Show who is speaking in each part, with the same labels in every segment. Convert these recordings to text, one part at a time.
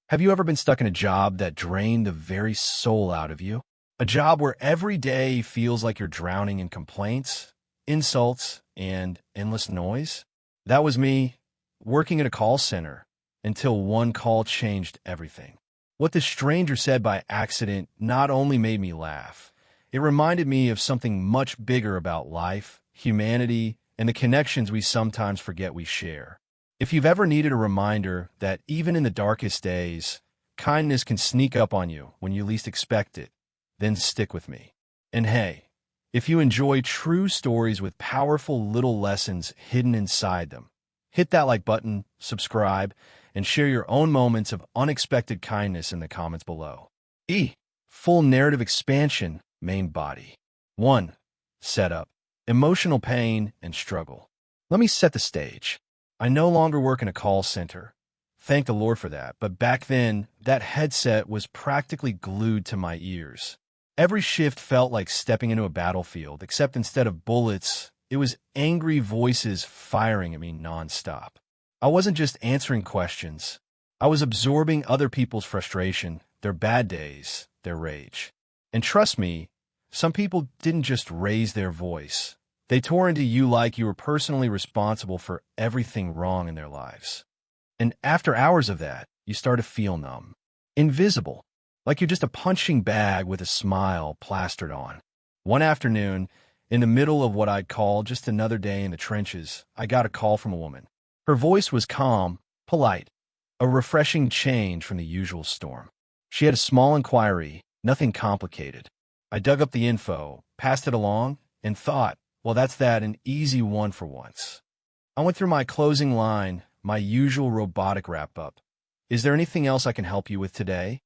Speaker 1: Have you ever been stuck in a job that drained the very soul out of you? A job where every day feels like you're drowning in complaints, insults, and endless noise? That was me, working at a call center, until one call changed everything. What the stranger said by accident not only made me laugh, it reminded me of something much bigger about life, humanity, and the connections we sometimes forget we share. If you've ever needed a reminder that even in the darkest days, kindness can sneak up on you when you least expect it, then stick with me. And hey, if you enjoy true stories with powerful little lessons hidden inside them, hit that like button, subscribe, and share your own moments of unexpected kindness in the comments below. Full narrative expansion, main body. 1. Setup. Emotional pain and struggle. Let me set the stage. I no longer work in a call center. Thank the Lord for that. But back then, that headset was practically glued to my ears. Every shift felt like stepping into a battlefield, except instead of bullets, it was angry voices firing at me nonstop. I wasn't just answering questions. I was absorbing other people's frustration, their bad days, their rage. And trust me, some people didn't just raise their voice. They tore into you like you were personally responsible for everything wrong in their lives. And after hours of that, you start to feel numb, invisible, like you're just a punching bag with a smile plastered on. One afternoon, in the middle of what I'd call just another day in the trenches, I got a call from a woman. Her voice was calm, polite, a refreshing change from the usual storm. She had a small inquiry, nothing complicated. I dug up the info, passed it along, and thought, well, that's an easy one for once. I went through my closing line, my usual robotic wrap-up. Is there anything else I can help you with today?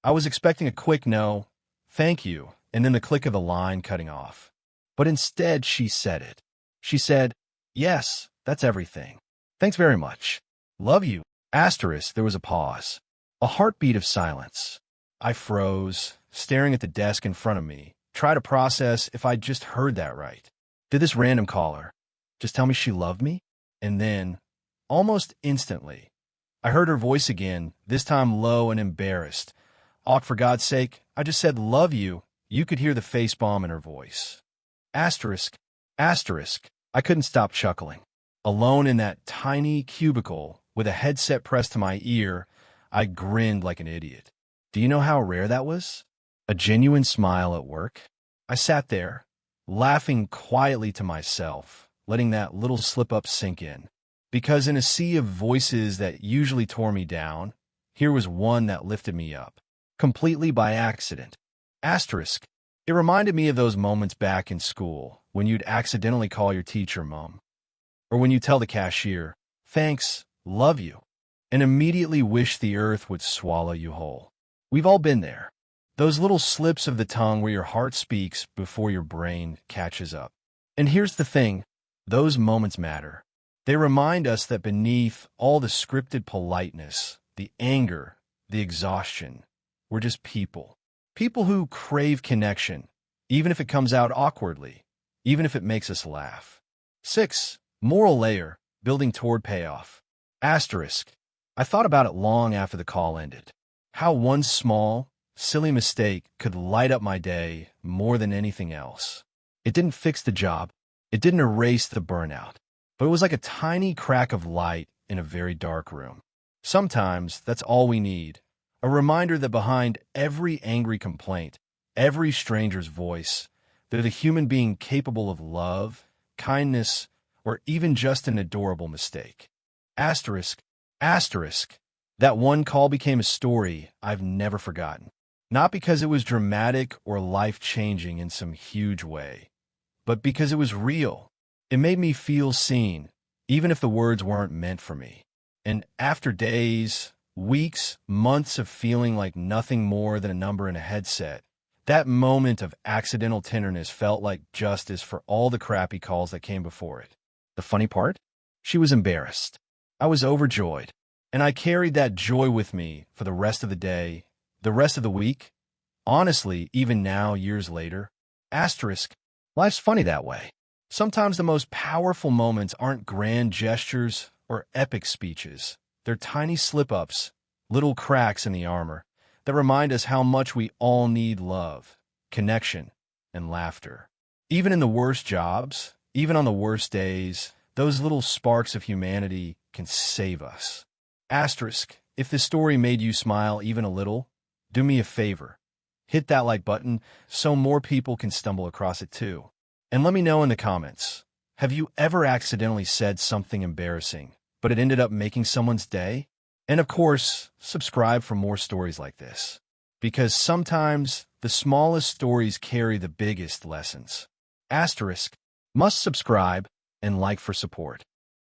Speaker 1: I was expecting a quick no, thank you, and then the click of the line cutting off. But instead, she said it. She said, yes, that's everything. Thanks very much. Love you. Asterisk, there was a pause. A heartbeat of silence. I froze, staring at the desk in front of me, try to process if I'd just heard that right. Did this random caller just tell me she loved me? And then, almost instantly, I heard her voice again, this time low and embarrassed. For God's sake, I just said love you. You could hear the facepalm in her voice. Asterisk, asterisk. I couldn't stop chuckling. Alone in that tiny cubicle, with a headset pressed to my ear, I grinned like an idiot. Do you know how rare that was? A genuine smile at work? I sat there, laughing quietly to myself, letting that little slip-up sink in. Because in a sea of voices that usually tore me down, here was one that lifted me up, completely by accident. Asterisk. It reminded me of those moments back in school, when you'd accidentally call your teacher Mom. Or when you tell the cashier, thanks, love you, and immediately wish the earth would swallow you whole. We've all been there. Those little slips of the tongue where your heart speaks before your brain catches up. And here's the thing, those moments matter. They remind us that beneath all the scripted politeness, the anger, the exhaustion, we're just people. People who crave connection, even if it comes out awkwardly, even if it makes us laugh. 6. Moral layer, building toward payoff. Asterisk. I thought about it long after the call ended. How one small, silly mistake could light up my day more than anything else. It didn't fix the job. It didn't erase the burnout. But it was like a tiny crack of light in a very dark room. Sometimes that's all we need. A reminder that behind every angry complaint, every stranger's voice, there's a human being capable of love, kindness, or even just an adorable mistake. Asterisk, asterisk. That one call became a story I've never forgotten. Not because it was dramatic or life-changing in some huge way, but because it was real. It made me feel seen, even if the words weren't meant for me. And after days, weeks, months of feeling like nothing more than a number in a headset, that moment of accidental tenderness felt like justice for all the crappy calls that came before it. The funny part? She was embarrassed. I was overjoyed. And I carried that joy with me for the rest of the day, the rest of the week. Honestly, even now, years later, asterisk, life's funny that way. Sometimes the most powerful moments aren't grand gestures or epic speeches. They're tiny slip-ups, little cracks in the armor that remind us how much we all need love, connection, and laughter. Even in the worst jobs, even on the worst days, those little sparks of humanity can save us. Asterisk, if this story made you smile even a little, do me a favor. Hit that like button so more people can stumble across it too. And let me know in the comments, have you ever accidentally said something embarrassing, but it ended up making someone's day? And of course, subscribe for more stories like this. Because sometimes the smallest stories carry the biggest lessons. Asterisk, must subscribe and like for support.